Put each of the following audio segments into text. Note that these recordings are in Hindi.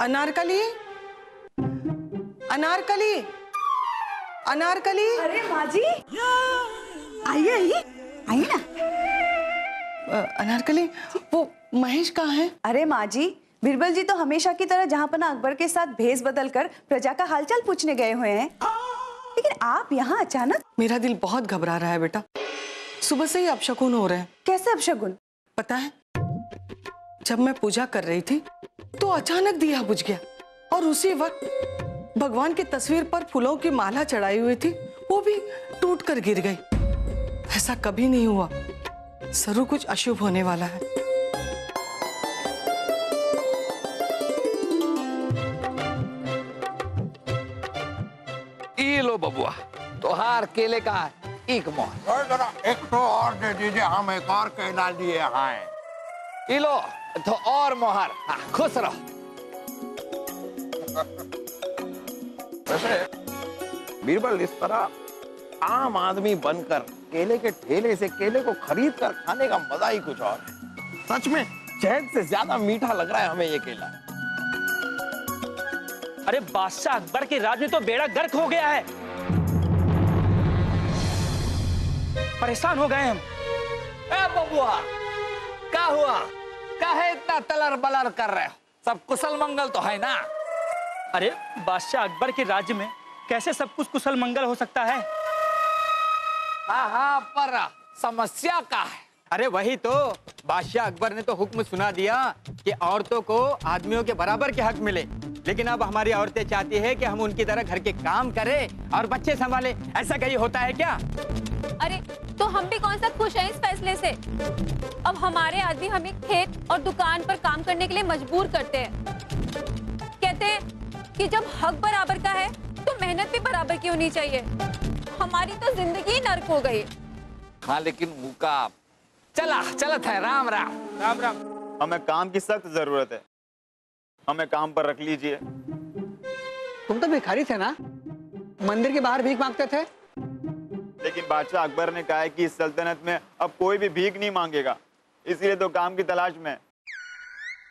अनारकली, अनारकली, अनारकली। अरे माँ जी, आइए आइए आइए ना। अनारकली, वो महेश कहाँ है? अरे माँ जी, बिरबल जी तो हमेशा की तरह जहाँपना अकबर के साथ भेष बदल कर प्रजा का हालचाल पूछने गए हुए हैं। लेकिन आप यहाँ अचानक? मेरा दिल बहुत घबरा रहा है बेटा। सुबह से ही अपशकुन हो रहे हैं। कैसे अपशकुन? पता है, जब मैं पूजा कर रही थी तो अचानक दिया बुझ गया और उसी वक्त भगवान की तस्वीर पर फूलों की माला चढ़ाई हुई थी, वो भी टूट कर गिर गई। ऐसा कभी नहीं हुआ। जरूर कुछ अशुभ होने वाला है। ये लो बबुआ, तोहार केले का एक मोहर। जरा एक तो और दे दीजिए, हम एक और केला लिए हैं। ये लो तो और मोहर। हाँ, खुश रहो। वैसे बीरबल, इस तरह आम आदमी बनकर केले के ठेले से केले को खरीद कर खाने का मजा ही कुछ और है। सच में शहद से ज्यादा मीठा लग रहा है हमें ये केला। अरे बादशाह अकबर के राज में तो बेड़ा गर्क हो गया है। परेशान हो गए हम। ए बबुआ, क्या हुआ? काहे इतना तलर बलर कर रहे हो? सब कुशल मंगल तो है ना? अरे बादशाह अकबर के राज्य में कैसे सब कुछ कुशल मंगल हो सकता है? हाँ, पर समस्या क्या है? अरे वही तो, बादशाह अकबर ने तो हुक्म सुना दिया कि औरतों को आदमियों के बराबर के हक मिले, लेकिन अब हमारी औरतें चाहती है कि हम उनकी तरह घर के काम करें और बच्चे संभालें। ऐसा कहीं होता है क्या? अरे तो हम भी कौन सा खुश हैं इस फैसले से? अब हमारे आदमी हमें खेत और दुकान पर काम करने के लिए मजबूर करते हैं। कहते हैं कि जब हक बराबर का है तो मेहनत भी बराबर की होनी चाहिए। हमारी तो जिंदगी नर्क हो गई। हाँ, लेकिन मुका चलत है। राम राम। राम राम। हमें काम की सख्त जरूरत है, हमें काम पर रख लीजिए। तुम तो भिखारी थे ना, मंदिर के बाहर भीख मांगते थे। लेकिन बादशाह अकबर ने कहा है कि इस सल्तनत में अब कोई भी भीख नहीं मांगेगा, इसलिए तो काम की तलाश में।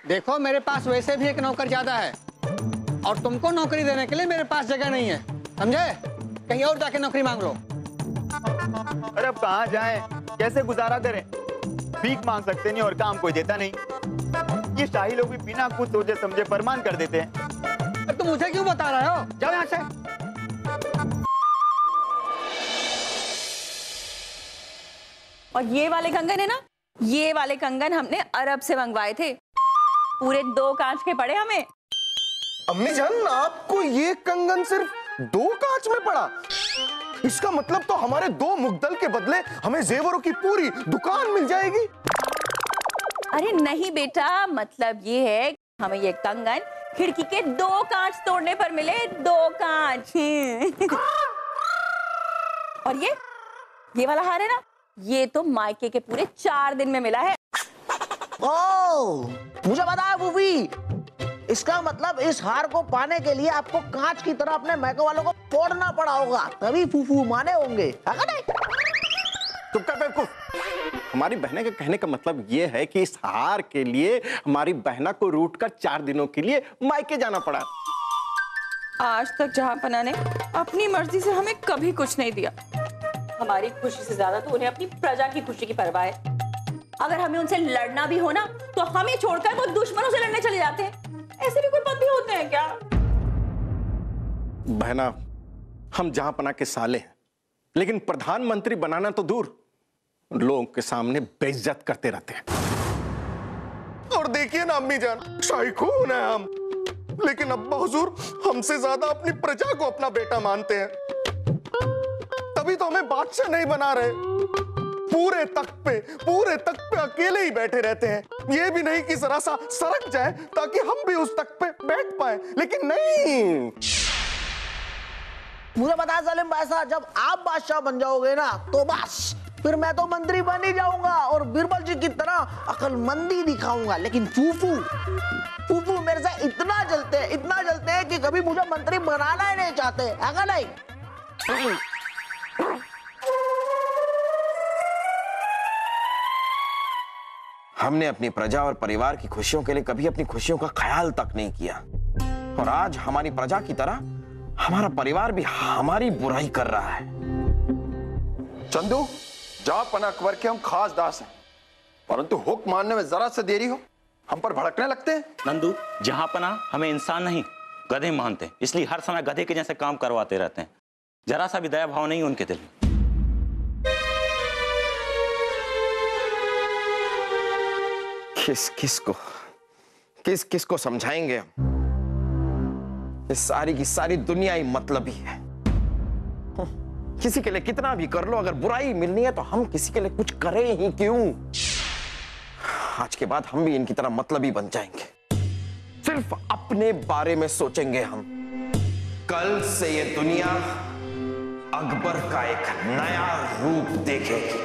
देखो, मेरे पास वैसे भी एक नौकर ज्यादा है और तुमको नौकरी देने के लिए मेरे पास जगह नहीं है, समझे? कहीं और जाके नौकरी मांग लो। अरे अब कहाँ जाएं? कैसे गुजारा करें? भीख मांग सकते नहीं और काम कोई देता नहीं। ये शाही लोग भी बिना कुछ सोचे समझे फरमान कर देते हैं। तुम मुझे क्यों बता रहे हो? जाओ यहाँ से। और ये वाले कंगन है ना, ये वाले कंगन हमने अरब से मंगवाए थे। पूरे 2 कांच के पड़े हमें। अम्मी जान, आपको ये कंगन सिर्फ 2 कांच में पड़ा? इसका मतलब तो हमारे 2 मुग्दल के बदले हमें जेवरों की पूरी दुकान मिल जाएगी। अरे नहीं बेटा, मतलब ये है कि हमें ये कंगन खिड़की के 2 कांच तोड़ने पर मिले। 2 कांच। और ये वाला हार है ना, ये तो मायके के पूरे 4 दिन में मिला है। ओह, मुझे बताया फूफी, इसका मतलब इस हार को पाने के लिए आपको कांच की तरह अपने मैके वालों को फोड़ना पड़ा होगा, तभी फूफू माने होंगे। चुप कर बेवकूफ। हमारी बहने के कहने का मतलब ये है कि इस हार के लिए हमारी बहना को रूठ कर 4 दिनों के लिए मायके जाना पड़ा। आज तक जहांपना ने अपनी मर्जी से हमें कभी कुछ नहीं दिया। हमारी खुशी से ज्यादा तो उन्हें अपनी प्रजा की खुशी की परवाह है। अगर हमें उनसे लड़ना भी हो ना, तो हमें छोड़कर वो दुश्मनों से लड़ने चले जाते हैं। ऐसे भी कोई पति होते हैं क्या? बहना, हम जहांपना के साले हैं, लेकिन प्रधानमंत्री बनाना तो दूर, लोगों के सामने बेइज्जत करते रहते हैं। और देखिए ना अम्मी जान, शाही खून है हम, लेकिन अब्बा हुजूर हमसे ज्यादा अपनी प्रजा को अपना बेटा मानते हैं। तभी तो हमें बादशाह नहीं बना रहे। पूरे तख्त पे अकेले ही बैठे रहते हैं। ये भी नहीं कि जरा सा सरक जाए ताकि हम भी उस तख्त पे बैठ पाए, लेकिन नहीं। मुझे पता है सलीम भाई साहब, जब आप बादशाह बन जाओगे ना, तो बस फिर मैं तो मंत्री बन ही जाऊंगा और बीरबल जी की तरह अकलमंदी दिखाऊंगा। लेकिन फूफू मेरे से इतना जलते हैं कि कभी मुझे मंत्री बनाना ही नहीं चाहते, है क्या नहीं? हमने अपनी प्रजा और परिवार की खुशियों के लिए कभी अपनी खुशियों का ख्याल तक नहीं किया। और आज हमारी प्रजा की तरह हमारा परिवार भी हमारी बुराई कर रहा है। चंदू, जहांपना अकबर के हम खास दास हैं, परंतु हुक्म मानने में जरा से देरी हो हम पर भड़कने लगते हैं। नंदू, जहांपना हमें इंसान नहीं गधे मानते हैं, इसलिए हर समय गधे के जैसे काम करवाते रहते हैं। जरा सा भी दया भाव नहीं उनके दिल में। किस को समझाएंगे हम? इस सारी की सारी दुनिया ही मतलबी है। किसी के लिए कितना भी कर लो, अगर बुराई मिलनी है तो हम किसी के लिए कुछ करें ही क्यों? आज के बाद हम भी इनकी तरह मतलबी बन जाएंगे, सिर्फ अपने बारे में सोचेंगे हम। कल से ये दुनिया अकबर का एक नया रूप देखेगी।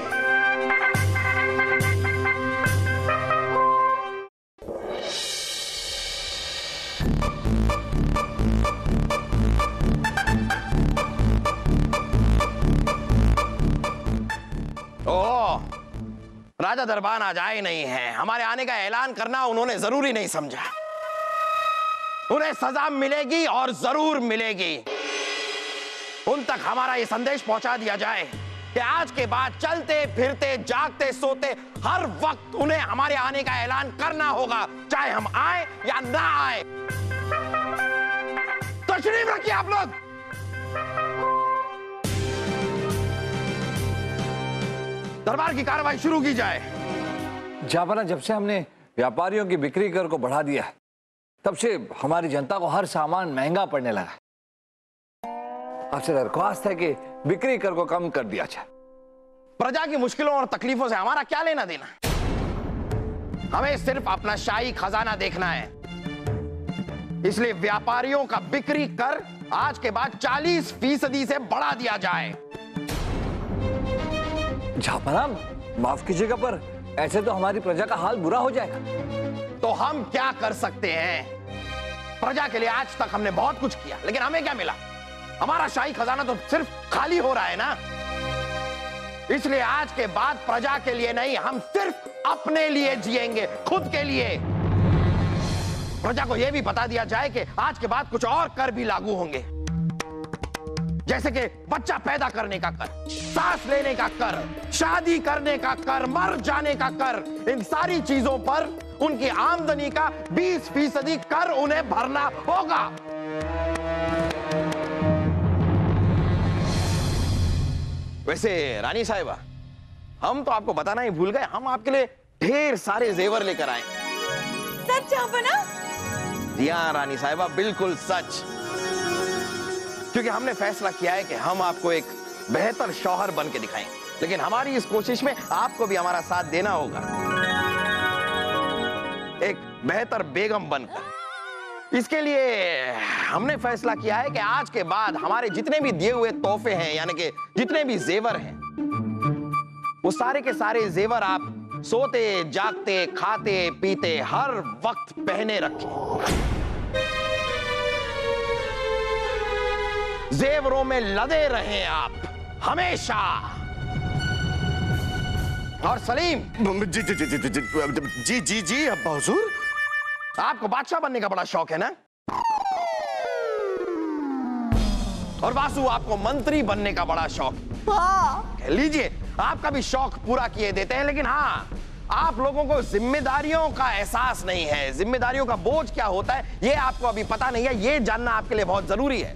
राजा दरबार आज आए नहीं हैं। हमारे आने का ऐलान करना उन्होंने जरूरी नहीं समझा। उन्हें सजा मिलेगी और जरूर मिलेगी। उन तक हमारा यह संदेश पहुंचा दिया जाए कि आज के बाद चलते फिरते जागते सोते हर वक्त उन्हें हमारे आने का ऐलान करना होगा, चाहे हम आए या ना आए। तशरीफ रखिए आप लोग। दरबार की कार्रवाई शुरू की जाए। जहांपना, जब से हमने व्यापारियों की बिक्री कर को बढ़ा दिया है, तब से हमारी जनता को हर सामान महंगा पड़ने लगा। आपसे दरख्वास्त है कि बिक्री कर को कम कर दिया जाए। प्रजा की मुश्किलों और तकलीफों से हमारा क्या लेना देना? हमें सिर्फ अपना शाही खजाना देखना है। इसलिए व्यापारियों का बिक्री कर आज के बाद 40% से बढ़ा दिया जाए। जहांपना, माफ कीजिएगा, पर ऐसे तो हमारी प्रजा का हाल बुरा हो जाएगा। तो हम क्या कर सकते हैं? प्रजा के लिए आज तक हमने बहुत कुछ किया, लेकिन हमें क्या मिला? हमारा शाही खजाना तो सिर्फ खाली हो रहा है ना। इसलिए आज के बाद प्रजा के लिए नहीं, हम सिर्फ अपने लिए जिएंगे, खुद के लिए। प्रजा को यह भी बता दिया जाए कि आज के बाद कुछ और कर भी लागू होंगे, जैसे कि बच्चा पैदा करने का कर, सांस लेने का कर, शादी करने का कर, मर जाने का कर। इन सारी चीजों पर उनकी आमदनी का 20% कर उन्हें भरना होगा। वैसे रानी साहिबा, हम तो आपको बताना ही भूल गए, हम आपके लिए ढेर सारे जेवर लेकर आए। सच जहांपना? जी हाँ रानी साहिबा, बिल्कुल सच। क्योंकि हमने फैसला किया है कि हम आपको एक बेहतर शौहर बन के दिखाएं, लेकिन हमारी इस कोशिश में आपको भी हमारा साथ देना होगा, एक बेहतर बेगम बनकर। इसके लिए हमने फैसला किया है कि आज के बाद हमारे जितने भी दिए हुए तोहफे हैं, यानी कि जितने भी जेवर हैं, वो सारे के सारे जेवर आप सोते जागते खाते पीते हर वक्त पहने रखें। जेवरों में लदे रहें आप हमेशा। और सलीम, जी जी जी जी जी जी जी जी अब्बा हुजूर, आपको बादशाह बनने का बड़ा शौक है ना? और वासु, आपको मंत्री बनने का बड़ा शौक है। हाँ। लीजिए, आपका भी शौक पूरा किए देते हैं, लेकिन हाँ, आप लोगों को जिम्मेदारियों का एहसास नहीं है। जिम्मेदारियों का बोझ क्या होता है ये आपको अभी पता नहीं है। ये जानना आपके लिए बहुत जरूरी है।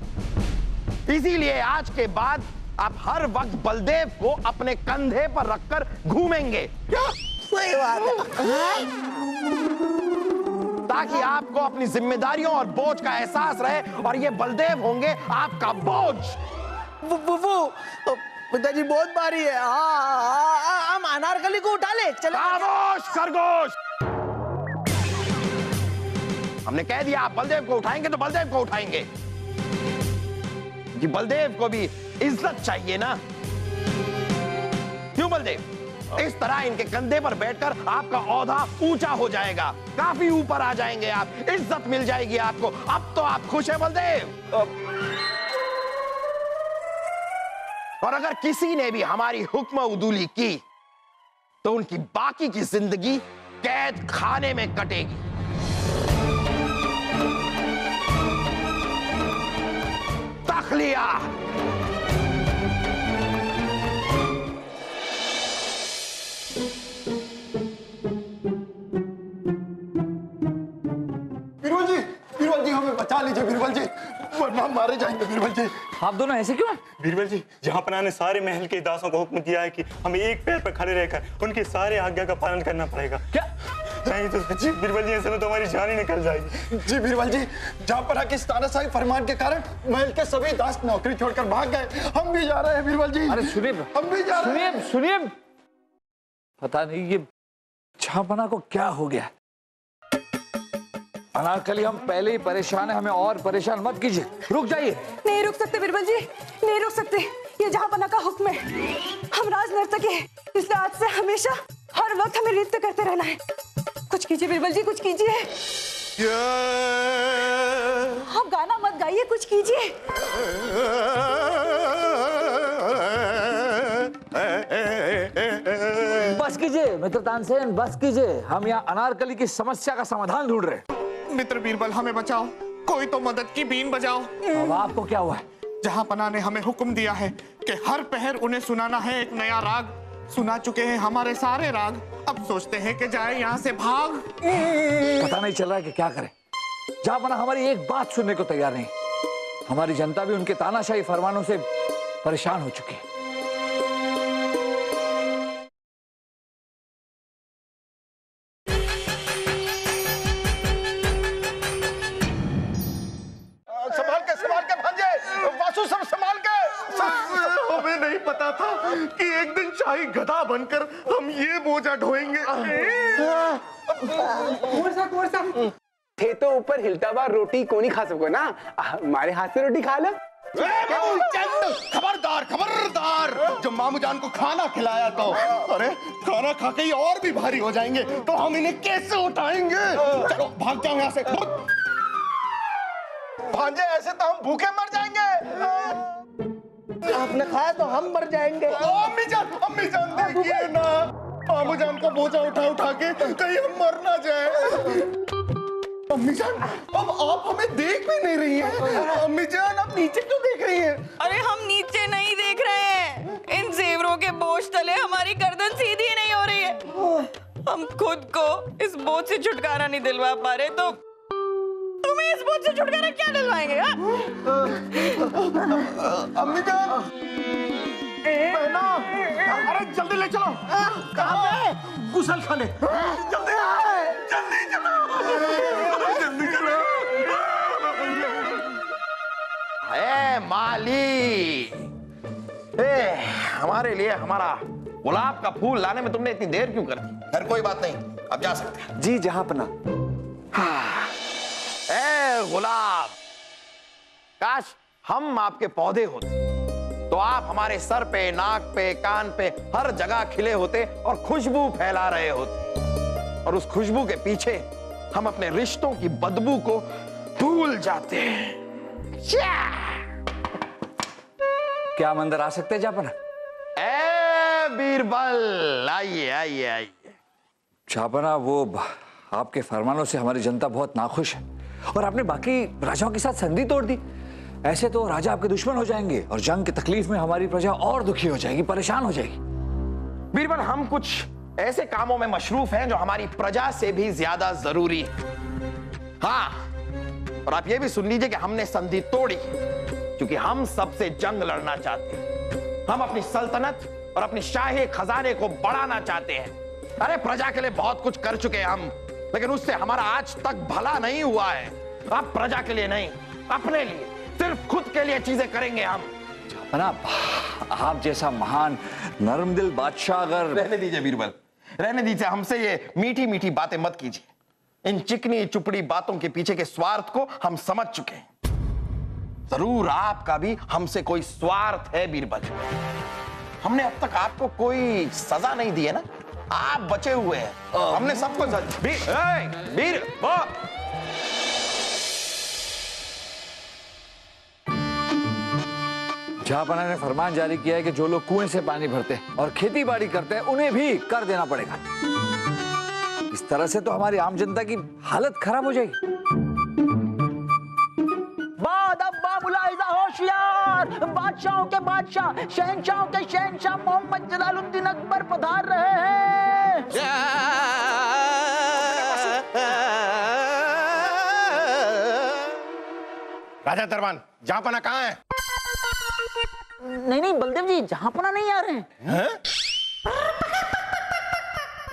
इसीलिए आज के बाद आप हर वक्त बलदेव को अपने कंधे पर रखकर घूमेंगे। क्या? सही बात है। ताकि आपको अपनी जिम्मेदारियों और बोझ का एहसास रहे, और ये बलदेव होंगे आपका बोझ। पिताजी बहुत भारी है। हम अनारकली को उठा ले। चलो। खामोश खरगोश, हमने कह दिया आप बलदेव को उठाएंगे तो बलदेव को उठाएंगे। कि बलदेव को भी इज्जत चाहिए ना। क्यों बलदेव? इस तरह इनके कंधे पर बैठकर आपका औहदा ऊंचा हो जाएगा, काफी ऊपर आ जाएंगे आप, इज्जत मिल जाएगी आपको। अब तो आप खुश हैं बलदेव? और अगर किसी ने भी हमारी हुक्म उदूली की तो उनकी बाकी की जिंदगी कैद खाने में कटेगी। रख लिया। बीरबल जी हमें बचा लीजिए बीरबल जी, वरना मारे जाएंगे बीरबल जी। आप दोनों ऐसे क्यों हैं? बीरबल जी, जहांपना ने सारे महल के दासों को हुक्म दिया है कि हमें एक पैर पर खड़े रहकर उनके सारे आज्ञा का पालन करना पड़ेगा। क्या? नहीं तो जी बीरबल जी, ऐसे में तो हमारी जान ही निकल जाएगी। जी बीरबल जी, जहांपना के तानाशाही फरमान के कारण महल के सभी दास नौकरी छोड़कर भाग गए। हम भी जा रहे हैं बीरबल जी। अरे सुनिए, हम भी जा रहे हैं। सुनिए, पता नहीं ये जहांपना को क्या हो गया। अनारकली, हम पहले ही परेशान हैं, हमें और परेशान मत कीजिए। रुक जाइए। नहीं रुक सकते बीरबल जी, नहीं रुक सकते। ये जहांपना का हुक्म है। हम राज नर्तक हैं, इसलिए आज से हमेशा हर वक्त हमें नृत्य करते रहना है। कुछ कीजिए बीरबल जी, कुछ कीजिए। आप गाना मत गाइए, कुछ कीजिए। बस कीजिए मित्र तानसेन, बस कीजिए। हम यहाँ अनारकली की समस्या का समाधान ढूंढ रहे हैं। मित्र बीरबल, हमें बचाओ, कोई तो मदद की बीन बजाओ। अब आपको क्या हुआ है? जहांपना ने हमें हुक्म दिया है कि हर पहर उन्हें सुनाना है एक नया राग। सुना चुके हैं हमारे सारे राग, अब सोचते हैं कि जाए यहाँ से भाग। पता नहीं चल रहा है कि क्या करें। जहांपना हमारी एक बात सुनने को तैयार नहीं। हमारी जनता भी उनके तानाशाही फरमानों से परेशान हो चुकी है। संभाल के भांजे, वासु सब संभाल के। हमें नहीं पता था कि एक दिन शाही गधा बनकर हम ये बोझा ढोएंगे। थे तो ऊपर हिलता हुआ रोटी को नहीं खा सको ना, हमारे हाथ से रोटी खा लो। खबरदार खबरदार, जब मामू जान को खाना खिलाया तो, अरे खाना खा के ही और भी भारी हो जाएंगे, तो हम इन्हें कैसे उठाएंगे? चलो भाग जाओ यहाँ से। भांजे, ऐसे तो हम भूखे मर जाएंगे। आपने खाया तो हम मर जाएंगे। अम्मी जान देखिए ना, मामू जान का बोझा उठा के कहीं हम मर ना जाए। अम्मी जान, अब आप हमें देख भी नहीं रही हैं। अम्मी जान, आप नीचे क्यों देख रही हैं? अरे हम नीचे नहीं देख रहे हैं, इन जेवरों के बोझ तले हमारी गर्दन सीधी नहीं हो रही है। हम खुद को इस बोझ से छुटकारा नहीं दिलवा पा रहे, तो तुम्हें इस बोझ से छुटकारा क्या दिलवाएंगे? अम्मी जान, अरे जल्दी ले चलो। कहाँ पे? गुसल खाने। जल्दी जल्दी चलो, जल्दी चलो। माली, हमारे लिए हमारा गुलाब का फूल लाने में तुमने इतनी देर क्यों कर दी? खैर कोई बात नहीं, अब जा सकते हैं। जी जहांपना। गुलाब, काश हम आपके पौधे होते तो आप हमारे सर पे, नाक पे, कान पे, हर जगह खिले होते और खुशबू फैला रहे होते, और उस खुशबू के पीछे हम अपने रिश्तों की बदबू को भूल जाते हैं। क्या हम अंदर आ सकते हैं जहांपना? बीरबल, आइए आइए आइए। जहांपना, वो आपके फरमानों से हमारी जनता बहुत नाखुश है और आपने बाकी राजाओं के साथ संधि तोड़ दी। ऐसे तो राजा आपके दुश्मन हो जाएंगे और जंग की तकलीफ में हमारी प्रजा और दुखी हो जाएगी, परेशान हो जाएगी। बीरबल, हम कुछ ऐसे कामों में मशरूफ हैं जो हमारी प्रजा से भी ज्यादा जरूरी है। हाँ, और आप ये भी सुन लीजिए कि हमने संधि तोड़ी क्योंकि हम सबसे जंग लड़ना चाहते हैं। हम अपनी सल्तनत और अपनी शाही खजाने को बढ़ाना चाहते हैं। अरे प्रजा के लिए बहुत कुछ कर चुके हैं हम, लेकिन उससे हमारा आज तक भला नहीं हुआ है। अब प्रजा के लिए नहीं, अपने लिए, सिर्फ खुद के लिए चीजें करेंगे हम। जहांपना, आप जैसा महान नरम दिल बादशाह अगर... रहने दीजिए बीरबल, रहने दीजिए। हमसे ये मीठी मीठी बातें मत कीजिए। इन चिकनी चुपड़ी बातों के पीछे के स्वार्थ को हम समझ चुके हैं। जरूर आपका भी हमसे कोई स्वार्थ है बीरबल। हमने अब तक आपको कोई सजा नहीं दी है ना, आप बचे हुए हैं। हमने सबको बीर वो जहांपना ने फरमान जारी किया है कि जो लोग कुएं से पानी भरते हैं और खेती बाड़ी करते हैं उन्हें भी कर देना पड़ेगा। इस तरह से तो हमारी आम जनता की हालत खराब हो जाएगी। बाद अब्बा मुलाहिजा होशियार। बादशाहों के बादशाह, शहंशाहों के शहंशाह मोहम्मद जलालुद्दीन अकबर पधार रहे हैं। राजा दरबान, जहांपना कहाँ है? नहीं नहीं बलदेव जी, जहांपना नहीं आ रहे हैं।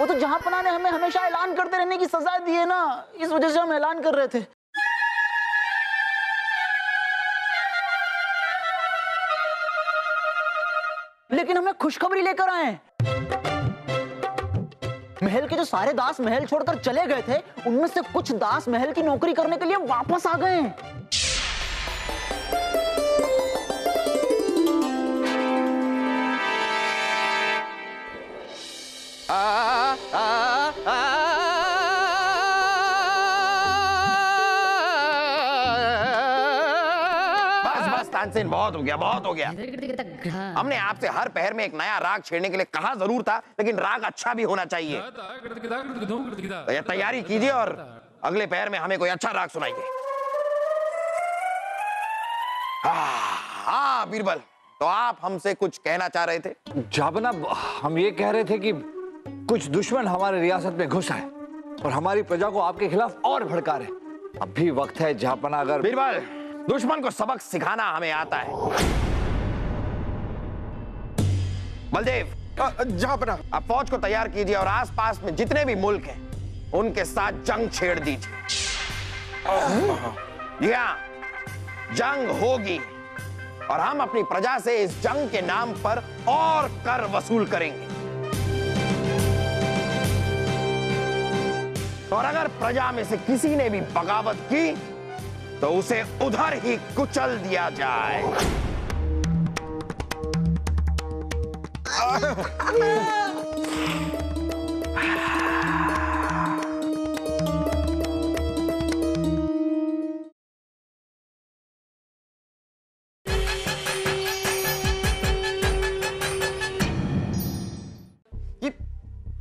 वो तो जहांपना ने हमें हमेशा ऐलान करते रहने की सजा दी है ना, इस वजह से हम ऐलान कर रहे थे। लेकिन हमें खुशखबरी लेकर आए हैं। महल के जो सारे दास महल छोड़कर चले गए थे, उनमें से कुछ दास महल की नौकरी करने के लिए वापस आ गए हैं। तानसेन, बहुत हो गया, बहुत हो गया। हमने आपसे हर पहर में एक नया राग छेड़ने के लिए कहा जरूर था, लेकिन राग अच्छा भी होना चाहिए। तो तैयारी कीजिए और अगले पहर में हमें कोई अच्छा राग सुनाइए। हाँ बीरबल, तो आप हमसे कुछ कहना चाह रहे थे? जाबना, हम ये कह रहे थे कि कुछ दुश्मन हमारे रियासत में घुस आए और हमारी प्रजा को आपके खिलाफ और भड़का रहे। अब भी वक्त है जहांपना। अगर बीरबल, दुश्मन को सबक सिखाना हमें आता है। बलदेव, जहांपना, अब फौज को तैयार कीजिए और आसपास में जितने भी मुल्क हैं उनके साथ जंग छेड़ दीजिए। यहाँ जंग होगी और हम अपनी प्रजा से इस जंग के नाम पर और कर वसूल करेंगे। और अगर प्रजा में से किसी ने भी बगावत की तो उसे उधर ही कुचल दिया जाए।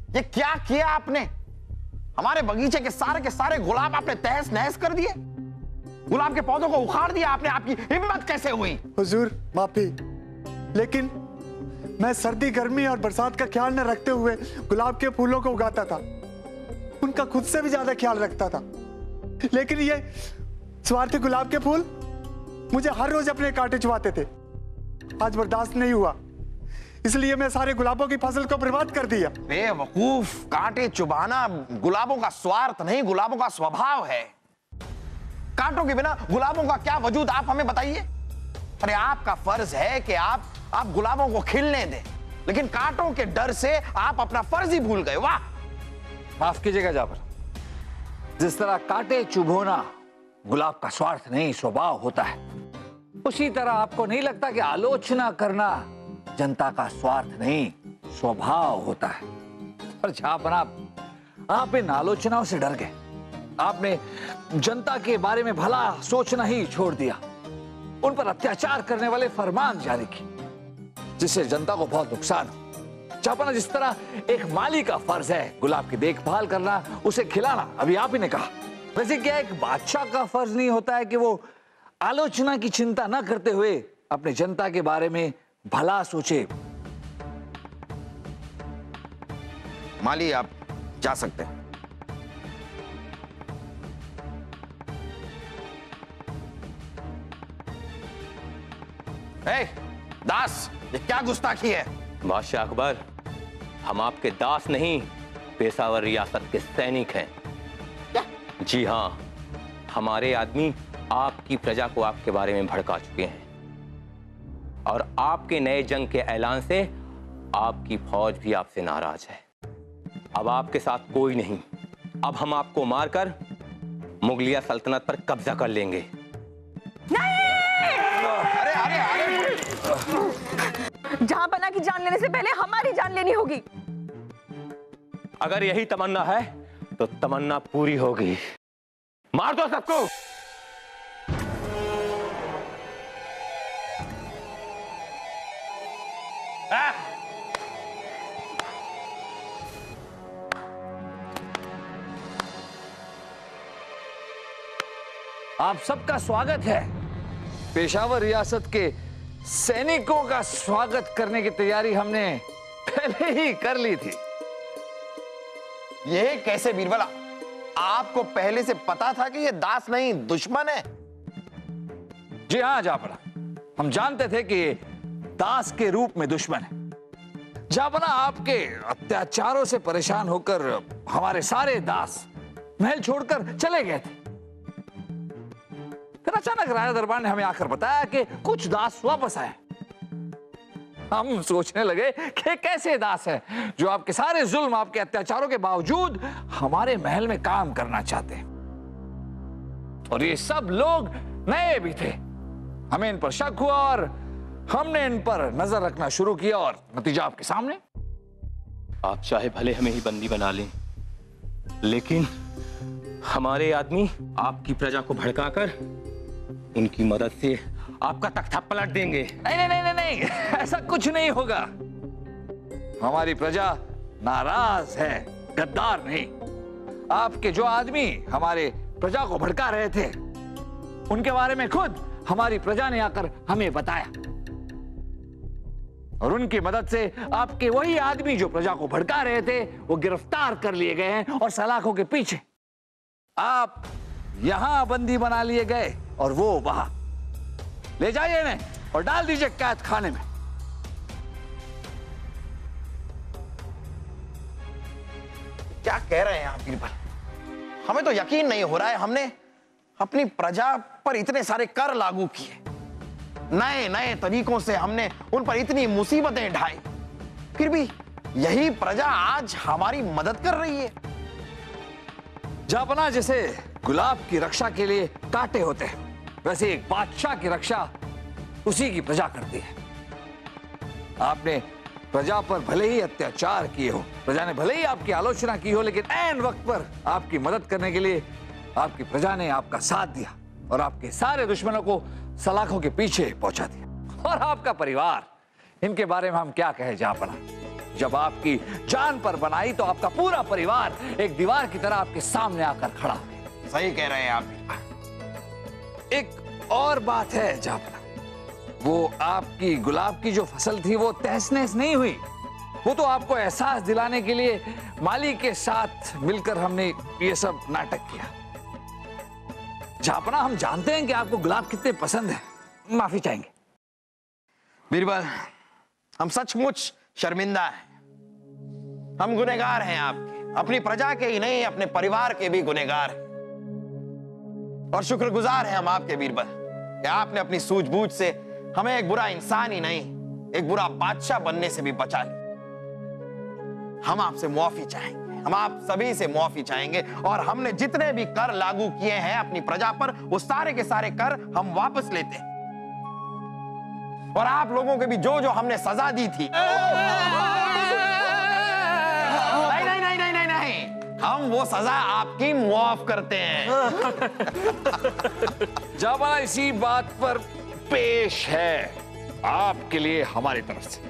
ये क्या किया आपने? हमारे बगीचे के सारे गुलाब आपने तहस नहस कर दिए। गुलाब के पौधों को उखाड़ दिया आपने। आपकी हिम्मत कैसे हुई? हुजूर माफी, लेकिन मैं सर्दी गर्मी और बरसात का ख्याल न रखते हुए गुलाब के फूलों को उगाता था। उनका खुद से भी ज्यादा ख्याल रखता था। लेकिन ये स्वार्थी गुलाब के फूल मुझे हर रोज अपने कांटे चुभाते थे। आज बर्दाश्त नहीं हुआ, इसलिए मैं सारे गुलाबों की फसल को बर्बाद कर दिया। बेवकूफ, कांटे चुभाना गुलाबों का स्वार्थ नहीं, गुलाबों का स्वभाव है। कांटों के बिना गुलाबों का क्या वजूद, आप हमें बताइए। अरे आपका फर्ज है कि आप गुलाबों को खिलने दें, लेकिन कांटों के डर से आप अपना फर्ज ही भूल गए। वाह! माफ कीजिएगा जाफर, जिस तरह कांटे चुभोना गुलाब का स्वार्थ नहीं स्वभाव होता है, उसी तरह आपको नहीं लगता कि आलोचना करना जनता का स्वार्थ नहीं स्वभाव होता है? पर जहां आप इन आलोचनाओं से डर गए। आपने जनता के बारे में भला सोचना ही छोड़ दिया। उन पर अत्याचार करने वाले फरमान जारी किए, जिससे जनता को बहुत नुकसान हो। जहां जिस तरह एक माली का फर्ज है गुलाब की देखभाल करना, उसे खिलाना, अभी आप ही ने कहा, वैसे क्या एक बादशाह का फर्ज नहीं होता है कि वो आलोचना की चिंता न करते हुए अपने जनता के बारे में भला सोचे? माली, आप जा सकते हैं। दास, ये क्या गुस्ताखी है? बादशाह अकबर, हम आपके दास नहीं, पेशावर रियासत के सैनिक हैं। क्या? जी हाँ, हमारे आदमी आपकी प्रजा को आपके बारे में भड़का चुके हैं और आपके नए जंग के ऐलान से आपकी फौज भी आपसे नाराज है। अब आपके साथ कोई नहीं। अब हम आपको मारकर मुगलिया सल्तनत पर कब्जा कर लेंगे। अरे अरे अरे, जहांपना की जान लेने से पहले हमारी जान लेनी होगी। अगर यही तमन्ना है तो तमन्ना पूरी होगी। मार दो सबको। आप सबका स्वागत है पेशावर रियासत के सैनिकों का स्वागत करने की तैयारी हमने पहले ही कर ली थी। ये कैसे बीरबल? आपको पहले से पता था कि ये दास नहीं दुश्मन है? जी हाँ जापना, हम जानते थे कि ये दास के रूप में दुश्मन है। जापना, आपके अत्याचारों से परेशान होकर हमारे सारे दास महल छोड़कर चले गए थे। फिर अचानक राजा दरबार ने हमें आकर बताया कि कुछ दास वापस आए। हम सोचने लगे कि कैसे दास है जो आपके सारे जुल्म, आपके अत्याचारों के बावजूद हमारे महल में काम करना चाहते हैं। और ये सब लोग नए भी थे। हमें इन पर शक हुआ और हमने इन पर नजर रखना शुरू किया और नतीजा आपके सामने। आप चाहे भले हमें ही बंदी बना लें, लेकिन हमारे आदमी आपकी प्रजा को भड़काकर उनकी मदद से आपका तख्ता पलट देंगे। नहीं नहीं नहीं नहीं, ऐसा कुछ नहीं होगा। हमारी प्रजा नाराज है, गद्दार नहीं। आपके जो आदमी हमारे प्रजा को भड़का रहे थे, उनके बारे में खुद हमारी प्रजा ने आकर हमें बताया। और उनकी मदद से आपके वही आदमी जो प्रजा को भड़का रहे थे, वो गिरफ्तार कर लिए गए हैं और सलाखों के पीछे। आप यहां बंदी बना लिए गए और वो वहां। ले जाइए इन्हें और डाल दीजिए कैद खाने में। क्या कह रहे हैं आप बीरबल? हमें तो यकीन नहीं हो रहा है। हमने अपनी प्रजा पर इतने सारे कर लागू किए, नए नए तरीकों से हमने उन पर इतनी मुसीबतें ढाई, फिर भी यही प्रजा आज हमारी मदद कर रही है। जापना, जैसे गुलाब की रक्षा के लिए कांटे होते हैं, वैसे एक बादशाह की रक्षा उसी की प्रजा करती है। आपने प्रजा पर भले ही अत्याचार किए हो, प्रजा ने भले ही आपकी आलोचना की हो, लेकिन ऐन वक्त पर आपकी मदद करने के लिए आपकी प्रजा ने आपका साथ दिया और आपके सारे दुश्मनों को सलाखों के पीछे पहुंचा दिया। और आपका परिवार, इनके बारे में हम क्या कहें जापना। जब आपकी जान पर बनाई तो आपका पूरा परिवार एक दीवार की तरह आपके सामने आकर खड़ा। सही कह रहे हैं आप। एक और बात है जापना, वो आपकी गुलाब की जो फसल थी वो तहस नहस नहीं हुई। वो तो आपको एहसास दिलाने के लिए माली के साथ मिलकर हमने ये सब नाटक किया। जापना, हम जानते हैं कि आपको गुलाब कितने पसंद है, माफी चाहेंगे। बीरबल, हम सचमुच शर्मिंदा हैं। हम गुनहगार हैं आपके, अपनी प्रजा के ही नहीं, अपने परिवार के भी गुनहगार हैं। और शुक्रगुजार हैं हम आपके बीरबल कि आपने अपनी सूझबूझ से हमें एक बुरा इंसान ही नहीं, एक बुरा बादशाह बनने से भी बचा लिया। हम आपसे मुआफी चाहेंगे, हम आप सभी से मुआफी चाहेंगे। और हमने जितने भी कर लागू किए हैं अपनी प्रजा पर, वो सारे के सारे कर हम वापस लेते हैं। और आप लोगों के भी जो जो हमने सजा दी थी, नहीं नहीं नहीं नहीं नहीं, हम वो सजा आपकी मुआफ करते हैं। जापना, इसी बात पर पेश है आपके लिए हमारी तरफ से।